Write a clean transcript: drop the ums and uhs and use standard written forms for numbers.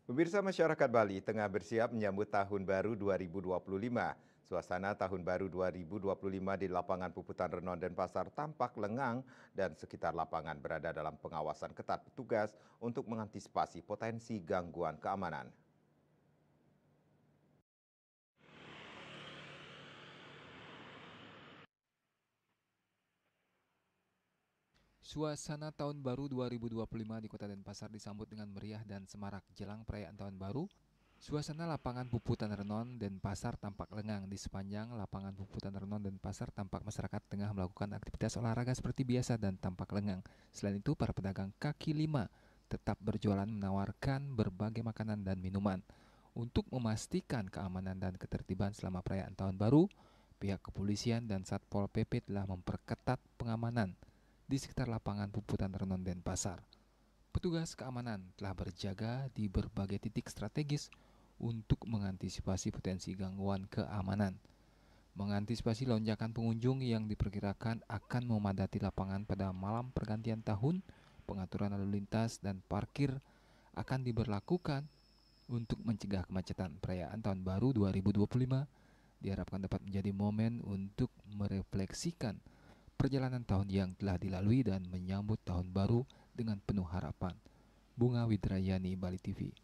Pemirsa masyarakat Bali tengah bersiap menyambut Tahun Baru 2025. Suasana Tahun Baru 2025 di lapangan Puputan Renon dan Pasar tampak lengang dan sekitar lapangan berada dalam pengawasan ketat petugas untuk mengantisipasi potensi gangguan keamanan. Suasana Tahun Baru 2025 di Kota Denpasar disambut dengan meriah dan semarak jelang perayaan Tahun Baru. Suasana lapangan Puputan Renon Denpasar tampak lengang. Di sepanjang lapangan Puputan Renon Denpasar tampak masyarakat tengah melakukan aktivitas olahraga seperti biasa dan tampak lengang. Selain itu, para pedagang kaki lima tetap berjualan menawarkan berbagai makanan dan minuman. Untuk memastikan keamanan dan ketertiban selama perayaan Tahun Baru, pihak kepolisian dan Satpol PP telah memperketat pengamanan di sekitar lapangan Puputan Renon Denpasar. Petugas keamanan telah berjaga di berbagai titik strategis untuk mengantisipasi potensi gangguan keamanan. Mengantisipasi lonjakan pengunjung yang diperkirakan akan memadati lapangan pada malam pergantian tahun, pengaturan lalu lintas dan parkir akan diberlakukan untuk mencegah kemacetan. Perayaan Tahun Baru 2025 diharapkan dapat menjadi momen untuk merefleksikan perjalanan tahun yang telah dilalui dan menyambut tahun baru dengan penuh harapan. Bunga Widrayani, Bali TV.